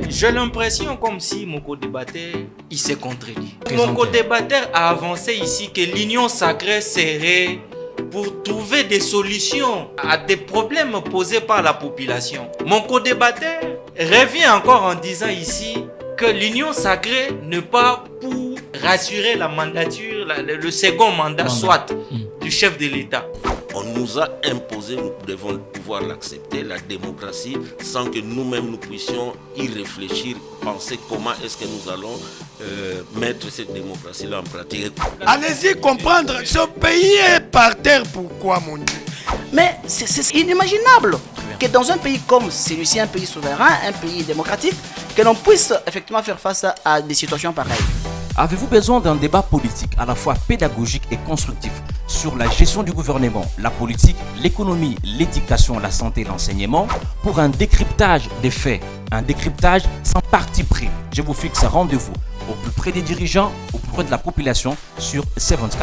J'ai l'impression comme si mon co-débatteur, il s'est contredit. Mon co-débatteur a avancé ici que l'union sacrée serait pour trouver des solutions à des problèmes posés par la population. Mon co-débatteur revient encore en disant ici que l'union sacrée n'est pas pour rassurer la mandature, le second mandat soit du chef de l'État. On nous a imposé, nous devons pouvoir l'accepter, la démocratie, sans que nous-mêmes nous puissions y réfléchir, penser comment est-ce que nous allons mettre cette démocratie-là en pratique. Allez-y comprendre, ce pays est par terre, pourquoi mon Dieu? Mais c'est inimaginable que dans un pays comme celui-ci, un pays souverain, un pays démocratique, que l'on puisse effectivement faire face à des situations pareilles. Avez-vous besoin d'un débat politique à la fois pédagogique et constructif sur la gestion du gouvernement, la politique, l'économie, l'éducation, la santé et l'enseignement pour un décryptage des faits, un décryptage sans parti pris? Je vous fixe un rendez-vous au plus près des dirigeants, au plus près de la population sur C24+.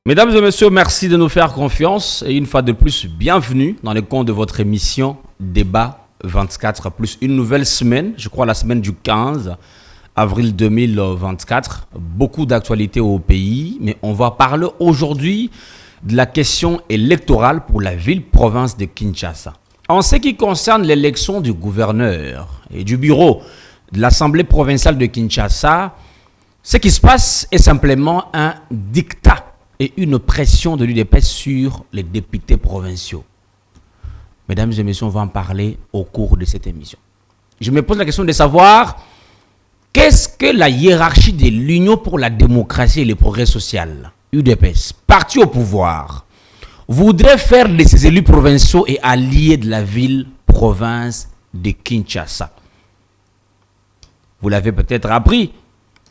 Mesdames et messieurs, merci de nous faire confiance et une fois de plus, bienvenue dans le compte de votre émission Débat 24 plus une nouvelle semaine, je crois la semaine du 15 avril 2024. Beaucoup d'actualités au pays, mais on va parler aujourd'hui de la question électorale pour la ville-province de Kinshasa. En ce qui concerne l'élection du gouverneur et du bureau de l'Assemblée provinciale de Kinshasa, ce qui se passe est simplement un dictat et une pression de l'UDPS sur les députés provinciaux. Mesdames et messieurs, on va en parler au cours de cette émission. Je me pose la question de savoir qu'est-ce que la hiérarchie de l'Union pour la démocratie et le progrès social, UDPS, parti au pouvoir, voudrait faire de ces élus provinciaux et alliés de la ville-province de Kinshasa. Vous l'avez peut-être appris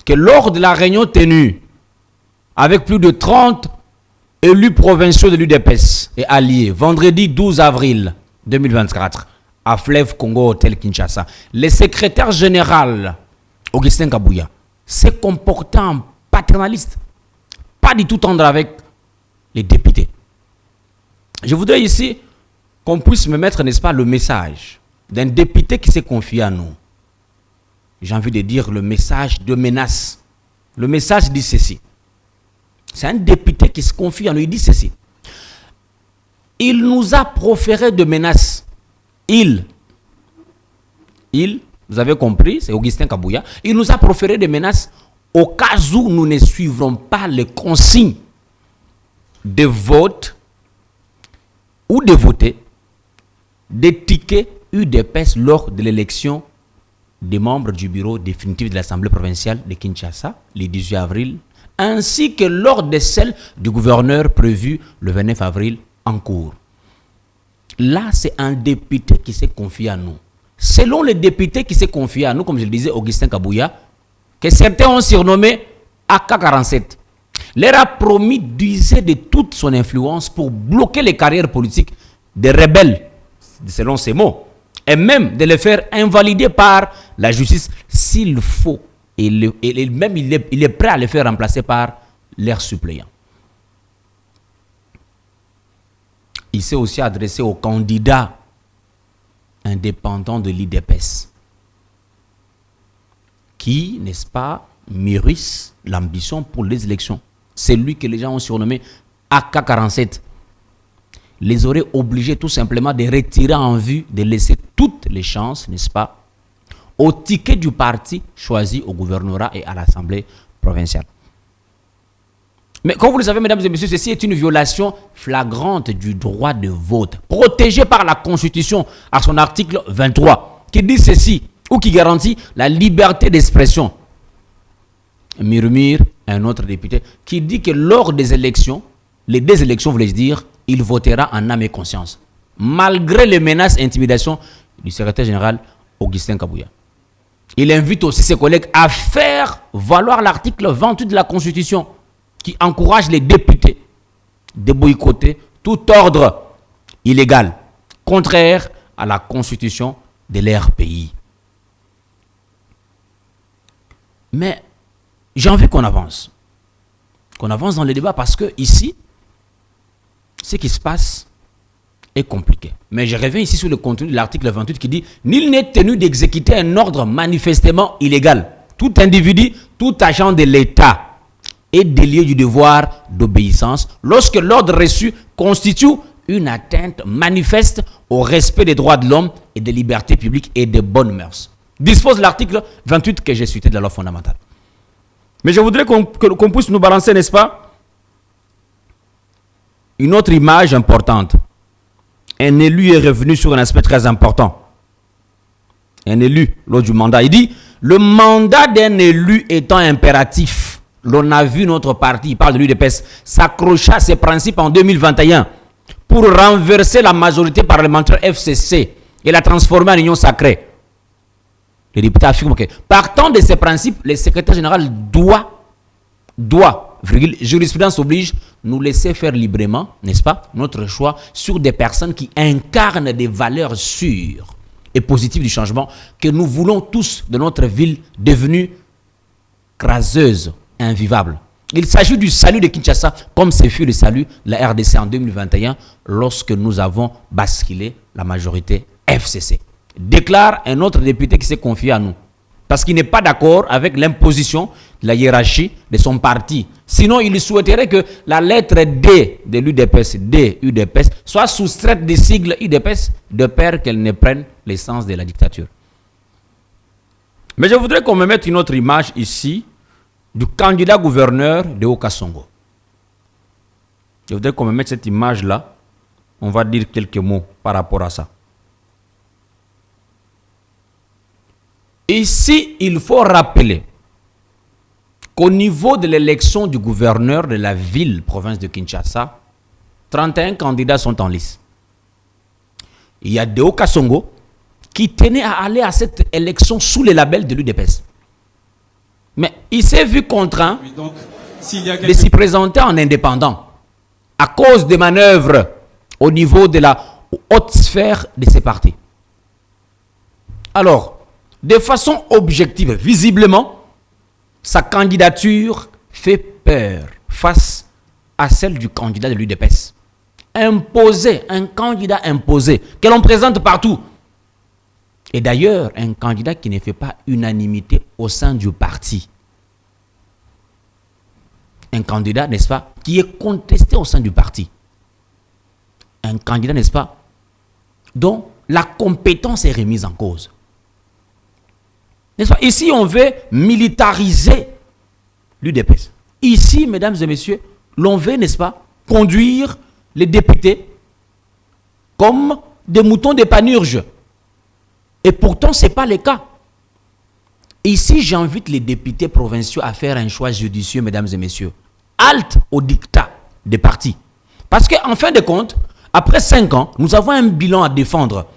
que lors de la réunion tenue avec plus de 30 élus provinciaux de l'UDPS et alliés, vendredi 12 avril 2024, à Fleuve Congo Hotel Kinshasa, le secrétaire général Augustin Kabouya s'est comporté en paternaliste, pas du tout tendre avec les députés. Je voudrais ici qu'on puisse me mettre, n'est-ce pas, le message d'un député qui s'est confié à nous. J'ai envie de dire le message de menace. Le message dit ceci. C'est un député qui se confie à nous. Il dit ceci. Il nous a proféré de menaces. Vous avez compris, c'est Augustin Kabouya. Il nous a proféré des menaces au cas où nous ne suivrons pas les consignes de vote ou de voter des tickets UDPS lors de l'élection des membres du bureau définitif de l'Assemblée provinciale de Kinshasa, le 18 avril, ainsi que lors de celle du gouverneur prévu le 29 avril en cours. Là, c'est un député qui s'est confié à nous. Selon le député qui s'est confié à nous, comme je le disais, Augustin Kabouya, que certains ont surnommé AK-47, leur a promis d'user de toute son influence pour bloquer les carrières politiques des rebelles, selon ses mots, et même de les faire invalider par la justice s'il faut. Et même il est prêt à les faire remplacer par leurs suppléants. Il s'est aussi adressé aux candidats indépendants de l'IDPS qui, n'est-ce pas, mûrissent l'ambition pour les élections. C'est lui que les gens ont surnommé AK-47. Les aurait obligés tout simplement de retirer en vue de laisser toutes les chances, n'est-ce pas, au ticket du parti choisi au gouvernorat et à l'Assemblée provinciale. Mais comme vous le savez, mesdames et messieurs, ceci est une violation flagrante du droit de vote, protégé par la Constitution à son article 23, qui dit ceci, ou qui garantit la liberté d'expression. Murmure un autre député, qui dit que lors des élections, les deux élections, voulais-je dire, il votera en âme et conscience, malgré les menaces et intimidations du secrétaire général Augustin Kabouya. Il invite aussi ses collègues à faire valoir l'article 28 de la Constitution qui encourage les députés de boycotter tout ordre illégal, contraire à la Constitution de leur pays. Mais j'ai envie qu'on avance. qu'on avance dans le débat parce que ici, ce qui se passe est compliqué. Mais je reviens ici sur le contenu de l'article 28 qui dit « Nul n'est tenu d'exécuter un ordre manifestement illégal. Tout individu, tout agent de l'État est délié du devoir d'obéissance lorsque l'ordre reçu constitue une atteinte manifeste au respect des droits de l'homme et des libertés publiques et des bonnes mœurs. » Dispose l'article 28 que j'ai cité de la loi fondamentale. Mais je voudrais qu'on puisse nous balancer, n'est-ce pas, une autre image importante. Un élu est revenu sur un aspect très important. Un élu, lors du mandat, il dit « Le mandat d'un élu étant impératif, l'on a vu notre parti, il parle de l'UDPS, s'accrocher à ses principes en 2021 pour renverser la majorité parlementaire FCC et la transformer en union sacrée. » Les députés affirment que, partant de ces principes, le secrétaire général doit, jurisprudence oblige, nous laisser faire librement, n'est-ce pas, notre choix sur des personnes qui incarnent des valeurs sûres et positives du changement que nous voulons tous de notre ville devenue craseuse, invivable. Il s'agit du salut de Kinshasa, comme ce fut le salut de la RDC en 2021 lorsque nous avons basculé la majorité FCC. Déclare un autre député qui s'est confié à nous. Parce qu'il n'est pas d'accord avec l'imposition de la hiérarchie de son parti. Sinon, il souhaiterait que la lettre D de l'UDPS, D-UDPS, soit soustraite des sigles UDPS de peur qu'elle ne prenne l'essence de la dictature. Mais je voudrais qu'on me mette une autre image ici du candidat gouverneur de Haut-Kasongo. Je voudrais qu'on me mette cette image-là. On va dire quelques mots par rapport à ça. Ici, il faut rappeler qu'au niveau de l'élection du gouverneur de la ville, province de Kinshasa, 31 candidats sont en lice. Il y a Deo Kasongo qui tenait à aller à cette élection sous le label de l'UDPS. Mais il s'est vu contraint de s'y présenter en indépendant à cause des manœuvres au niveau de la haute sphère de ses partis. Alors, de façon objective, visiblement, sa candidature fait peur face à celle du candidat de l'UDPS. Imposé, un candidat imposé, que l'on présente partout. Et d'ailleurs, un candidat qui ne fait pas unanimité au sein du parti. Un candidat, n'est-ce pas, qui est contesté au sein du parti. Un candidat, n'est-ce pas, dont la compétence est remise en cause. N'est-ce pas? Ici, on veut militariser l'UDPS. Ici, mesdames et messieurs, l'on veut, n'est-ce pas, conduire les députés comme des moutons de panurge. Et pourtant, ce n'est pas le cas. Ici, j'invite les députés provinciaux à faire un choix judicieux, mesdames et messieurs. Halte au dictat des partis. Parce qu'en fin de compte, après 5 ans, nous avons un bilan à défendre.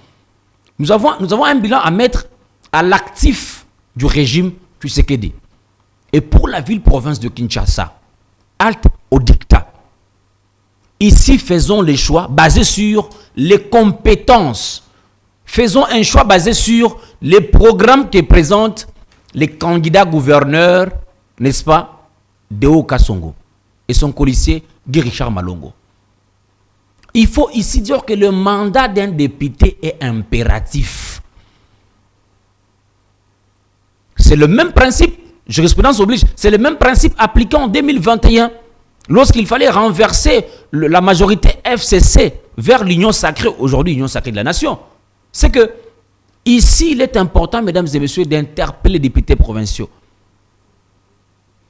Nous avons un bilan à mettre à l'actif du régime Tshisekedi. Et pour la ville-province de Kinshasa, halte au dictat. Ici, faisons les choix basés sur les compétences. Faisons un choix basé sur les programmes que présentent les candidats gouverneurs, n'est-ce pas, de Haut-Kasongo et son colissier Guy Richard Malongo. Il faut ici dire que le mandat d'un député est impératif. C'est le même principe, jurisprudence oblige, c'est le même principe appliqué en 2021 lorsqu'il fallait renverser la majorité FCC vers l'union sacrée, aujourd'hui l'union sacrée de la nation. C'est que ici, il est important, mesdames et messieurs, d'interpeller les députés provinciaux.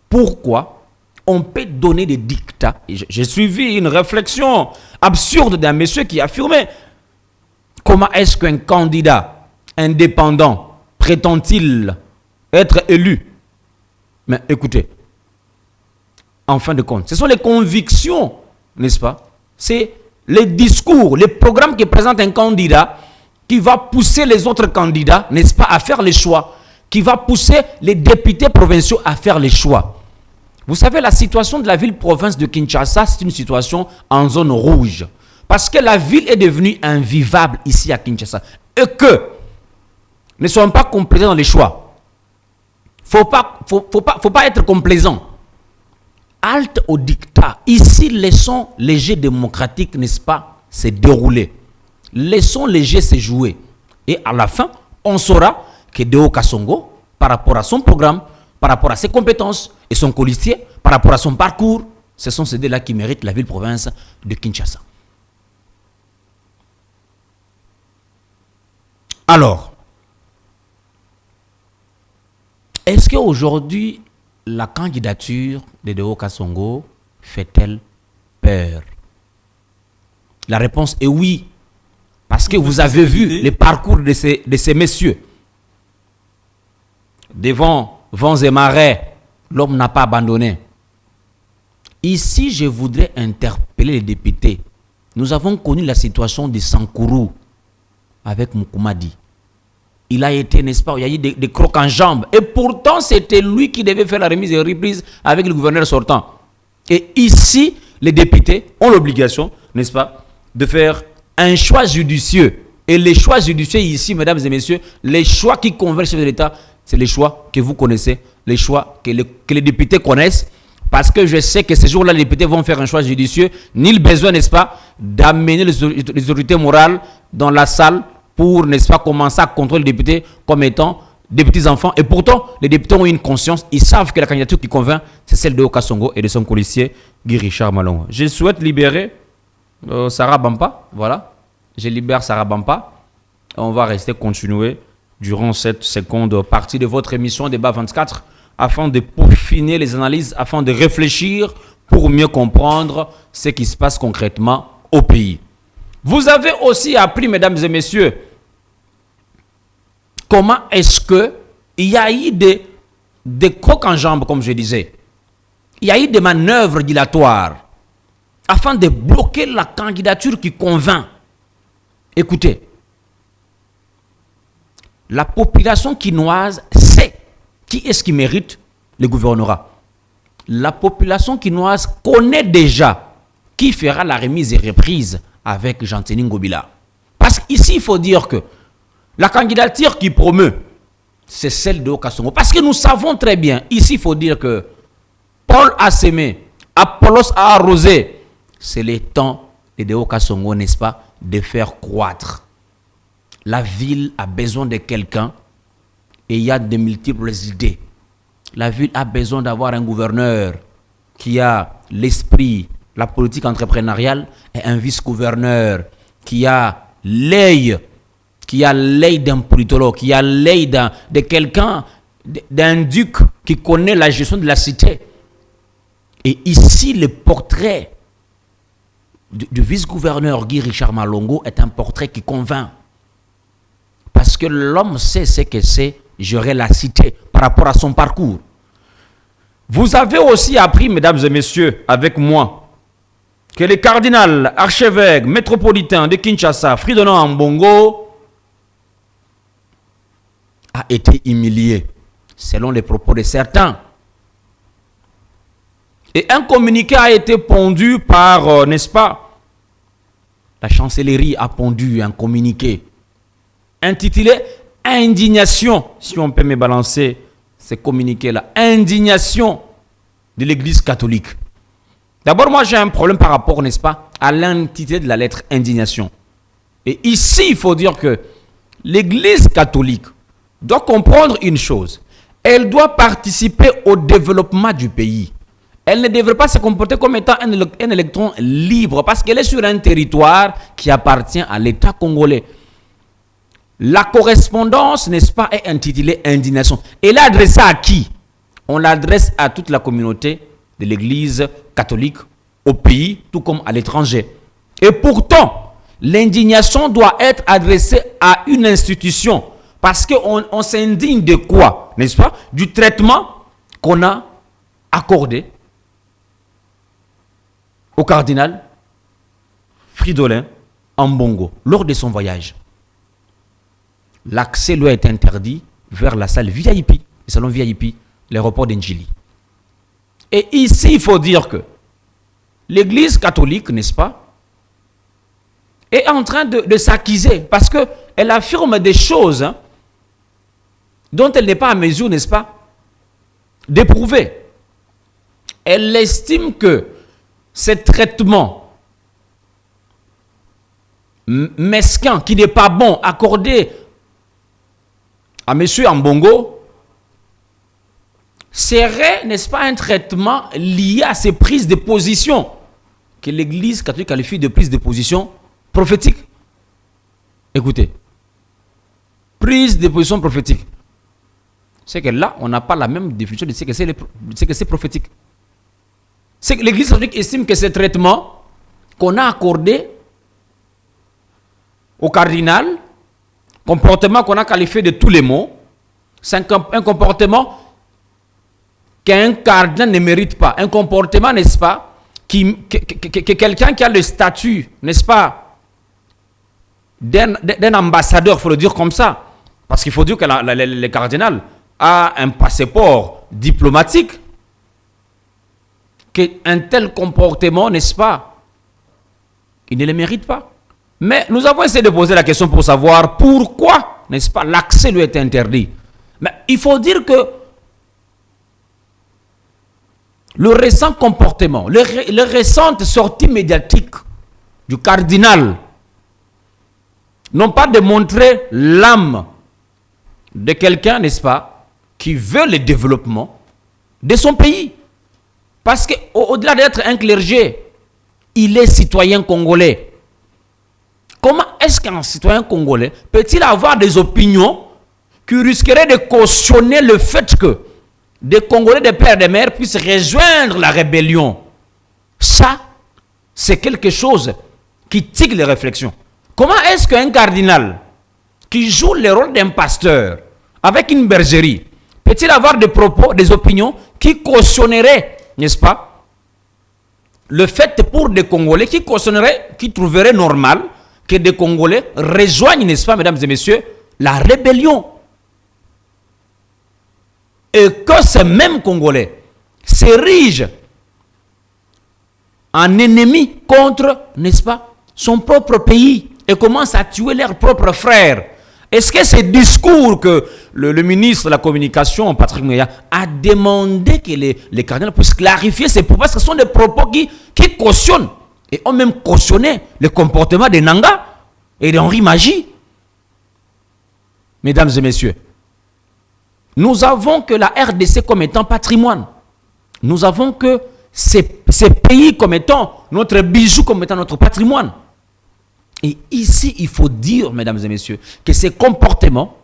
Pourquoi on peut donner des dictats? J'ai suivi une réflexion absurde d'un monsieur qui affirmait comment est-ce qu'un candidat indépendant prétend-il être élu? Mais écoutez, en fin de compte, ce sont les convictions, n'est-ce pas? C'est les discours, les programmes que présente un candidat qui va pousser les autres candidats, n'est-ce pas, à faire les choix, qui va pousser les députés provinciaux à faire les choix. Vous savez, la situation de la ville-province de Kinshasa, c'est une situation en zone rouge. Parce que la ville est devenue invivable ici à Kinshasa. Et que ne soyons pas complaisants dans les choix. Faut pas être complaisant. halte au dictat. Ici, laissons les jeux démocratiques, n'est-ce pas, se dérouler. Laissons les jeux se jouer. Et à la fin, on saura que Deo Kasongo, par rapport à son programme, par rapport à ses compétences et son colistier, par rapport à son parcours, ce sont ces deux-là qui méritent la ville-province de Kinshasa. Alors, est-ce qu'aujourd'hui, la candidature de Deo Kasongo fait-elle peur? La réponse est oui. Parce que vous avez vu le parcours de ces messieurs. Devant vents et marais, l'homme n'a pas abandonné. Ici, je voudrais interpeller les députés. Nous avons connu la situation de Sankourou avec Moukoumadi. Il a été, n'est-ce pas, il y a eu des crocs en jambes. Et pourtant, c'était lui qui devait faire la remise et reprise avec le gouverneur sortant. Et ici, les députés ont l'obligation, n'est-ce pas, de faire un choix judicieux. Et les choix judicieux ici, mesdames et messieurs, les choix qui convainquent le chef de l'État, c'est les choix que vous connaissez, les choix que les députés connaissent. Parce que je sais que ces jours-là, les députés vont faire un choix judicieux. Ni besoin, n'est-ce pas, d'amener les autorités morales dans la salle pour, n'est-ce pas, commencer à contrôler les députés comme étant des petits-enfants. Et pourtant, les députés ont une conscience. Ils savent que la candidature qui convainc, c'est celle de Okasongo et de son policier, Guy Richard Malonga. Je souhaite libérer Sarah Bampa. Voilà. Je libère Sarah Bampa. On va continuer durant cette seconde partie de votre émission Débat 24 afin de peaufiner les analyses, afin de réfléchir pour mieux comprendre ce qui se passe concrètement au pays. Vous avez aussi appris, mesdames et messieurs, comment est-ce qu'il y a eu des crocs en jambes, comme je disais. Il y a eu des manœuvres dilatoires afin de bloquer la candidature qui convainc. Écoutez, la population quinoise sait qui est-ce qui mérite le gouvernorat. La population quinoise connaît déjà qui fera la remise et reprise avec Jean-Thénin Ngobila. Parce qu'ici, il faut dire que la candidature qui promeut, c'est celle de Okasongo. Parce que nous savons très bien, ici, il faut dire que Paul a semé, Apollos a arrosé. C'est le temps de Okasongo, n'est-ce pas, de faire croître. La ville a besoin de quelqu'un et il y a de multiples idées. La ville a besoin d'avoir un gouverneur qui a l'esprit, la politique entrepreneuriale et un vice-gouverneur qui a l'œil d'un politologue, qui a l'œil de quelqu'un, d'un duc qui connaît la gestion de la cité. Et ici, le portrait du vice-gouverneur Guy Richard Malongo est un portrait qui convainc. Parce que l'homme sait ce que c'est gérer la cité par rapport à son parcours. Vous avez aussi appris, mesdames et messieurs, avec moi, que le cardinal archevêque métropolitain de Kinshasa, Fridolin Ambongo, a été humilié, selon les propos de certains. Et un communiqué a été pondu par, n'est-ce pas, la chancellerie a pondu un communiqué intitulé « Indignation », si on peut me balancer ce communiqué-là, « Indignation de l'Église catholique ». D'abord, moi j'ai un problème par rapport, n'est-ce pas, à l'intitulé de la lettre « Indignation ». Et ici, il faut dire que l'Église catholique doit comprendre une chose. Elle doit participer au développement du pays. Elle ne devrait pas se comporter comme étant un électron libre parce qu'elle est sur un territoire qui appartient à l'État congolais. La correspondance, n'est-ce pas, est intitulée Indignation. Et là, adressée à qui? On l'adresse à toute la communauté de l'Église catholique au pays, tout comme à l'étranger. Et pourtant, l'indignation doit être adressée à une institution. Parce qu'on s'indigne de quoi? N'est-ce pas? Du traitement qu'on a accordé au cardinal Fridolin Ambongo lors de son voyage. L'accès lui est interdit vers la salle VIP, le salon VIP, l'aéroport d'Njili. Et ici, il faut dire que l'Église catholique, n'est-ce pas, est en train de s'acquiser parce qu'elle affirme des choses dont elle n'est pas à mesure, n'est-ce pas, d'éprouver. elle estime que ce traitement mesquin, qui n'est pas bon, accordé à M. Ambongo, serait, n'est-ce pas, un traitement lié à ses prises de position, que l'Église catholique qualifie de prise de position prophétique. Écoutez, prise de position prophétique. C'est que là, on n'a pas la même définition de ce que c'est prophétique. C'est que l'Église catholique estime que ce traitement qu'on a accordé au cardinal, comportement qu'on a qualifié de tous les mots, c'est un comportement qu'un cardinal ne mérite pas. Un comportement, n'est-ce pas, que quelqu'un qui a le statut, n'est-ce pas, d'un ambassadeur, il faut le dire comme ça. Parce qu'il faut dire que le cardinal a un passeport diplomatique, qu'un tel comportement, n'est-ce pas, il ne le mérite pas. Mais nous avons essayé de poser la question pour savoir pourquoi, n'est-ce pas, l'accès lui est interdit. Mais il faut dire que le récent comportement, les récentes sorties médiatiques du cardinal n'ont pas démontré l'âme de quelqu'un, n'est-ce pas, qui veut le développement de son pays. Parce qu'au-delà d'être un clergé, il est citoyen congolais. Comment est-ce qu'un citoyen congolais peut-il avoir des opinions qui risqueraient de cautionner le fait que des Congolais de père et de mère puissent rejoindre la rébellion? Ça, c'est quelque chose qui tique les réflexions. Comment est-ce qu'un cardinal qui joue le rôle d'un pasteur avec une bergerie peut-il avoir des propos, des opinions qui cautionneraient, n'est-ce pas, le fait pour des Congolais qui cautionneraient, qui trouveraient normal que des Congolais rejoignent, n'est-ce pas, mesdames et messieurs, la rébellion? Et que ces mêmes Congolais s'érigent en ennemis contre, n'est-ce pas, son propre pays et commencent à tuer leurs propres frères. Est-ce que ce discours que le ministre de la Communication, Patrick Mouya, a demandé que les cardinals puissent clarifier ces propos, parce que ce sont des propos qui cautionnent et ont même cautionné le comportement de Nanga et d'Henri Magie? Mesdames et messieurs, nous avons que la RDC comme étant patrimoine. Nous avons que ces pays comme étant notre bijou, comme étant notre patrimoine. Et ici, il faut dire, mesdames et messieurs, que ces comportements,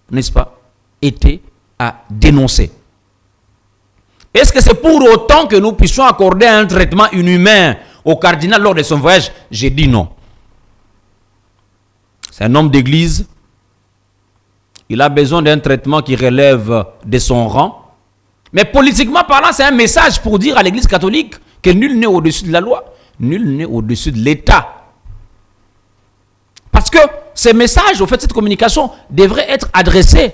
n'est-ce pas, étaient à dénoncer. Est-ce que c'est pour autant que nous puissions accorder un traitement inhumain au cardinal lors de son voyage? J'ai dit non. C'est un homme d'église. Il a besoin d'un traitement qui relève de son rang. Mais politiquement parlant, c'est un message pour dire à l'église catholique que nul n'est au-dessus de la loi, nul n'est au-dessus de l'État. Parce que ces messages, au fait, cette communication devrait être adressée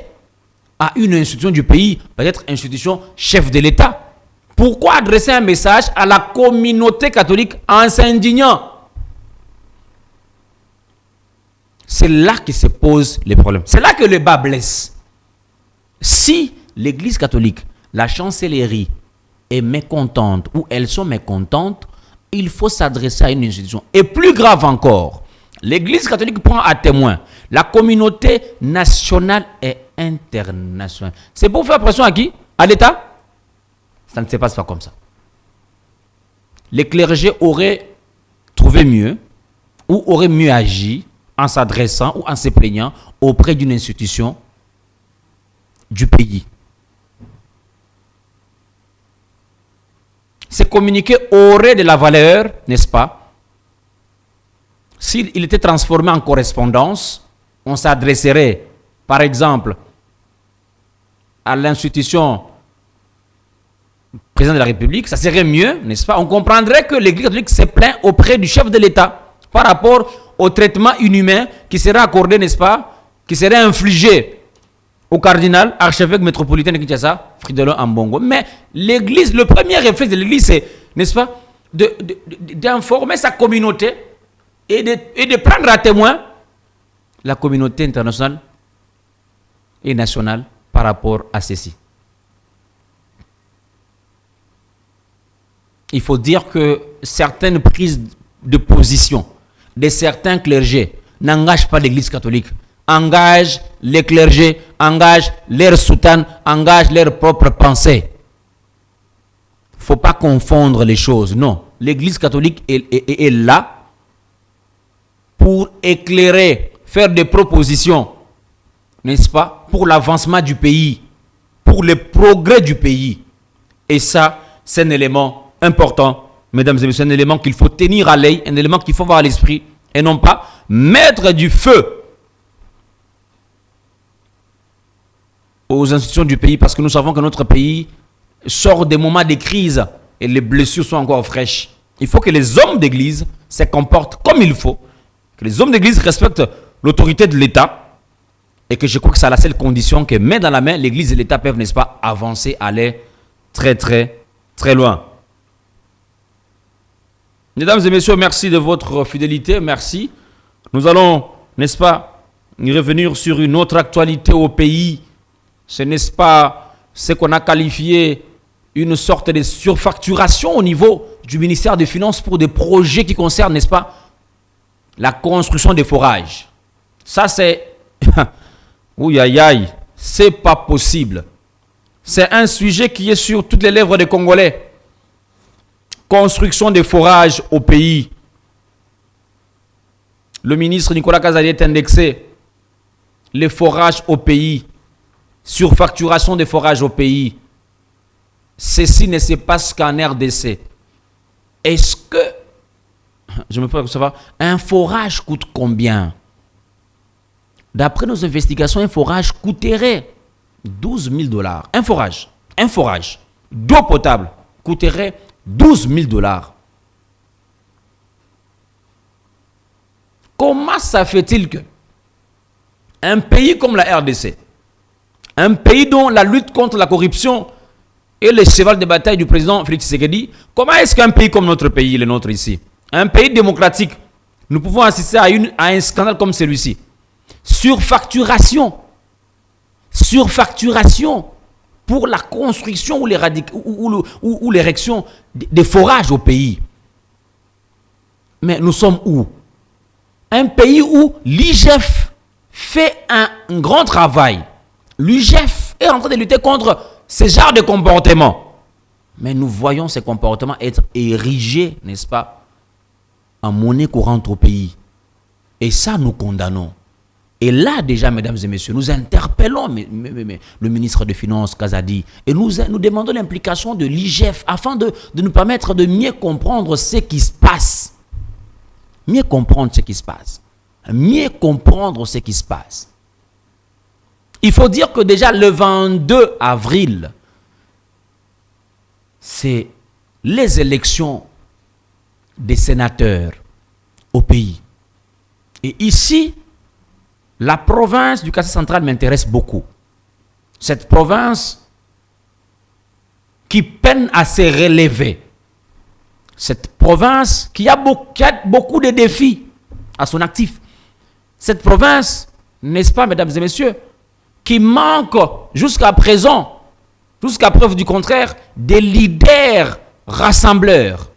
à une institution du pays, peut-être institution chef de l'État. Pourquoi adresser un message à la communauté catholique en s'indignant? C'est là que se posent les problèmes. C'est là que le bas blesse. Si l'Église catholique, la chancellerie est mécontente ou elles sont mécontentes, il faut s'adresser à une institution. Et plus grave encore, l'Église catholique prend à témoin la communauté nationale et internationale. C'est pour faire pression à qui? À l'État? Ça ne se passe pas comme ça. Les clergés auraient trouvé mieux ou auraient mieux agi en s'adressant ou en se plaignant auprès d'une institution du pays. Ces communiqués auraient de la valeur, n'est-ce pas, s'il était transformé en correspondance. On s'adresserait, par exemple, à l'institution président de la République, ça serait mieux, n'est-ce pas? On comprendrait que l'Église catholique se plaint auprès du chef de l'État par rapport au traitement inhumain qui serait accordé, n'est-ce pas, qui serait infligé au cardinal archevêque métropolitain de Kinshasa, Fridolin Ambongo. Mais l'Église, le premier réflexe de l'Église, c'est, n'est-ce pas, d'informer sa communauté et de prendre à témoin la communauté internationale et nationale par rapport à ceci. il faut dire que certaines prises de position de certains clergés n'engagent pas l'Église catholique, engagent les clergés, engagent leurs soutanes, engagent leurs propres pensées. Il ne faut pas confondre les choses, non. L'Église catholique est là pour éclairer, faire des propositions, n'est-ce pas, pour l'avancement du pays, pour le progrès du pays. Et ça, c'est un élément important, mesdames et messieurs, un élément qu'il faut tenir à l'œil, un élément qu'il faut avoir à l'esprit, et non pas mettre du feu aux institutions du pays, parce que nous savons que notre pays sort des moments de crise et les blessures sont encore fraîches. Il faut que les hommes d'église se comportent comme il faut, que les hommes d'église respectent l'autorité de l'État, et que je crois que c'est la seule condition que, main dans la main, l'église et l'État peuvent, n'est-ce pas, avancer, aller très, très, très loin. Mesdames et messieurs, merci de votre fidélité, merci. Nous allons, n'est-ce pas, y revenir sur une autre actualité au pays. Ce n'est pas ce qu'on a qualifié une sorte de surfacturation au niveau du ministère des Finances pour des projets qui concernent, n'est-ce pas, la construction des forages. Ça, c'est... Ouh, aïe, aïe, c'est pas possible. C'est un sujet qui est sur toutes les lèvres des Congolais. Construction des forages au pays. Le ministre Nicolas Kazadi est indexé. Les forages au pays. Surfacturation des forages au pays. Ceci ne se passe qu'en RDC. Est-ce que... Je me pose savoir, un forage coûte combien? D'après nos investigations, un forage coûterait 12 000 $. Un forage d'eau potable coûterait 12 000 $. Comment ça fait-il que un pays comme la RDC, un pays dont la lutte contre la corruption est le cheval de bataille du président Félix Tshisekedi, comment est-ce qu'un pays comme notre pays, le nôtre ici, un pays démocratique, nous pouvons assister à un scandale comme celui-ci? Surfacturation pour la construction ou l'érection des forages au pays. Mais nous sommes où? Un pays où l'IGF fait un grand travail. L'IGF est en train de lutter contre ce genre de comportement. Mais nous voyons ces comportements être érigés, n'est-ce pas, en monnaie courante au pays. Et ça, nous condamnons. Et là, déjà, mesdames et messieurs, nous interpellons le ministre des Finances, Kazadi, et nous demandons l'implication de l'IGF afin de nous permettre de mieux comprendre ce qui se passe. Mieux comprendre ce qui se passe. Mieux comprendre ce qui se passe. Il faut dire que déjà le 22 avril, c'est les élections des sénateurs au pays. Et ici, la province du Kassai central m'intéresse beaucoup. Cette province qui peine à se relever. Cette province qui a beaucoup de défis à son actif. Cette province, n'est-ce pas, mesdames et messieurs, qui manque jusqu'à présent, jusqu'à preuve du contraire, des leaders rassembleurs,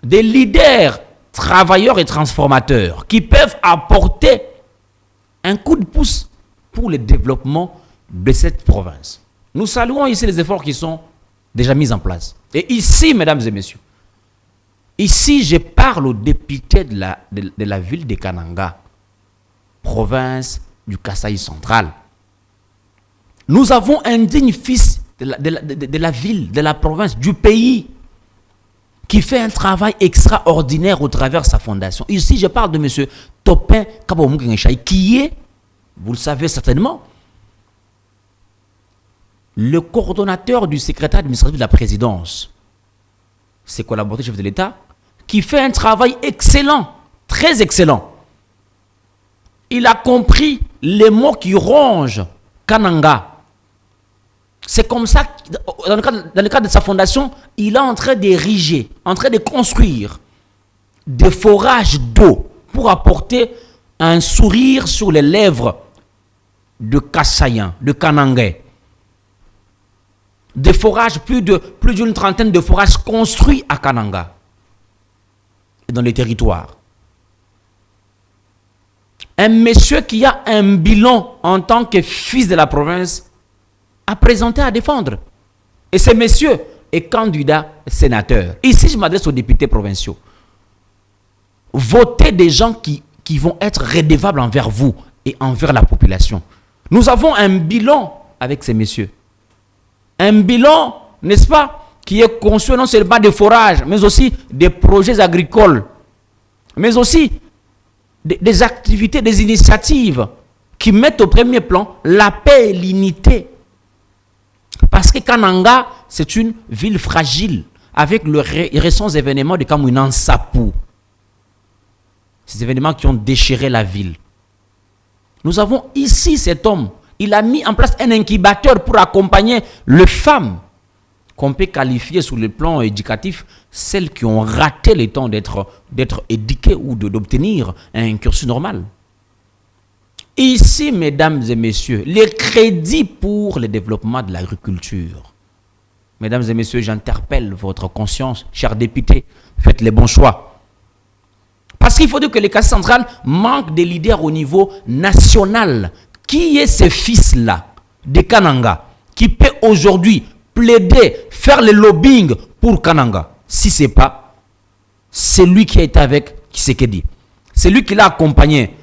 des leaders travailleurs et transformateurs qui peuvent apporter un coup de pouce pour le développement de cette province. Nous saluons ici les efforts qui sont déjà mis en place. Et ici, mesdames et messieurs, ici je parle aux députés de la ville de Kananga, province du Kasaï central. Nous avons un digne fils de la ville, de la province, du pays, qui fait un travail extraordinaire au travers de sa fondation. Ici, je parle de M. Topin Kabomoukenchaï, qui est, vous le savez certainement, le coordonnateur du secrétaire administratif de la présidence, ses collaborateurs chefs de l'État, qui fait un travail excellent, très excellent. Il a compris les mots qui rongent Kananga. C'est comme ça, dans le cadre de sa fondation, il est en train d'ériger, en train de construire des forages d'eau pour apporter un sourire sur les lèvres de Kassaïens, de Kanangais. Des forages, plus d'une trentaine de forages construits à Kananga et dans les territoires. Un monsieur qui a un bilan en tant que fils de la province a présenté à défendre. Et ce monsieur est candidat sénateur. Ici, je m'adresse aux députés provinciaux. Votez des gens qui vont être redevables envers vous et envers la population. Nous avons un bilan avec ces messieurs. Un bilan, n'est-ce pas, qui est conçu non seulement des forages, mais aussi des projets agricoles, mais aussi des activités, des initiatives qui mettent au premier plan la paix et l'unité. Parce que Kananga, c'est une ville fragile, avec les récents événements de Kamouinan Sapou. Ces événements qui ont déchiré la ville. Nous avons ici cet homme. Il a mis en place un incubateur pour accompagner les femmes qu'on peut qualifier sur le plan éducatif, celles qui ont raté le temps d'être éduquées ou d'obtenir un cursus normal. Ici, mesdames et messieurs, les crédits pour le développement de l'agriculture. Mesdames et messieurs, j'interpelle votre conscience, chers députés, faites les bons choix. Parce qu'il faut dire que les classes centrales manquent de leaders au niveau national. Qui est ce fils-là de Kananga qui peut aujourd'hui plaider, faire le lobbying pour Kananga? Si ce n'est pas celui qui a été avec Tshisekedi, c'est lui qui l'a accompagné.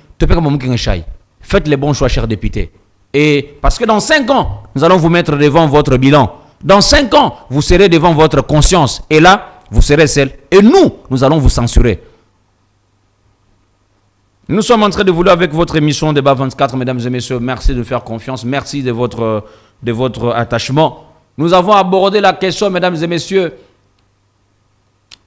Faites les bons choix, chers députés. Et parce que dans 5 ans, nous allons vous mettre devant votre bilan. Dans 5 ans, vous serez devant votre conscience. Et là, vous serez seul. Et nous allons vous censurer. Nous sommes en train de vouloir avec votre émission Débat 24, mesdames et messieurs. Merci de faire confiance. Merci de votre attachement. Nous avons abordé la question, mesdames et messieurs,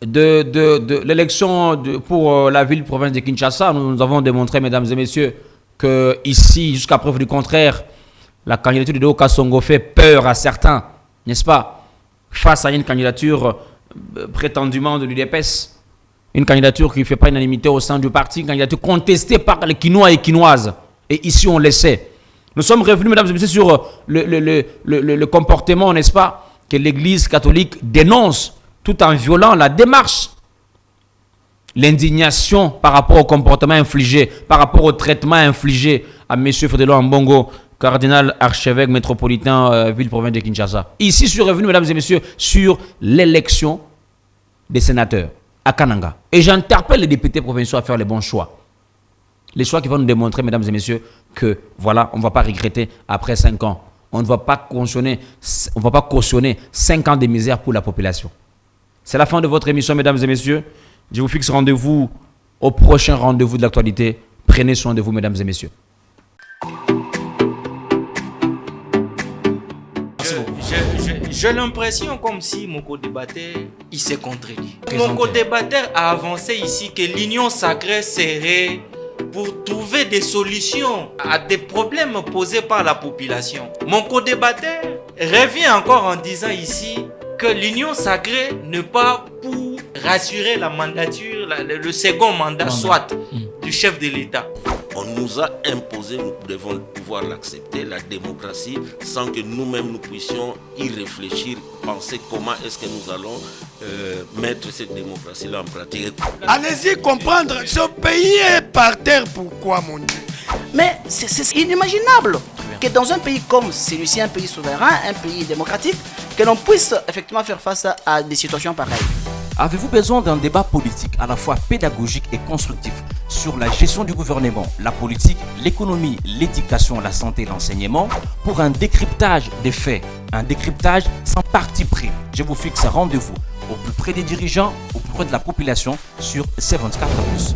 de l'élection pour la ville-province de Kinshasa. Nous avons démontré, mesdames et messieurs, que ici, jusqu'à preuve du contraire, la candidature de Doka Songo fait peur à certains, n'est-ce pas, face à une candidature prétendument de l'UDPS. Une candidature qui ne fait pas unanimité au sein du parti, une candidature contestée par les Quinois et Quinoises. Et ici, on le sait. Nous sommes revenus, mesdames et messieurs, sur le comportement, n'est-ce pas, que l'Église catholique dénonce tout en violant la démarche. L'indignation par rapport au comportement infligé, par rapport au traitement infligé à M. Fodelo Mbongo, cardinal archevêque métropolitain ville-province de Kinshasa. Ici, je suis revenu, mesdames et messieurs, sur l'élection des sénateurs à Kananga. Et j'interpelle les députés provinciaux à faire les bons choix. Les choix qui vont nous démontrer, mesdames et messieurs, que voilà, on ne va pas regretter après 5 ans. On ne va pas cautionner 5 ans de misère pour la population. C'est la fin de votre émission, mesdames et messieurs. Je vous fixe rendez-vous au prochain rendez-vous de l'actualité. Prenez soin de vous, mesdames et messieurs. J'ai l'impression comme si mon co-débatteur, il s'est contredit. Mon co-débatteur a avancé ici que l'union sacrée serait pour trouver des solutions à des problèmes posés par la population. Mon co-débatteur revient encore en disant ici que l'union sacrée n'est pas pour rassurer la mandature, le second mandat soit du chef de l'État. On nous a imposé, nous devons pouvoir l'accepter, la démocratie, sans que nous-mêmes nous puissions y réfléchir, penser comment est-ce que nous allons mettre cette démocratie-là en pratique. Allez-y comprendre, ce pays est par terre, pourquoi mon Dieu? Mais c'est inimaginable que dans un pays comme celui-ci, un pays souverain, un pays démocratique, que l'on puisse effectivement faire face à des situations pareilles. Avez-vous besoin d'un débat politique à la fois pédagogique et constructif sur la gestion du gouvernement, la politique, l'économie, l'éducation, la santé, l'enseignement, pour un décryptage des faits, un décryptage sans parti pris? Je vous fixe un rendez-vous au plus près des dirigeants, au plus près de la population sur C24+.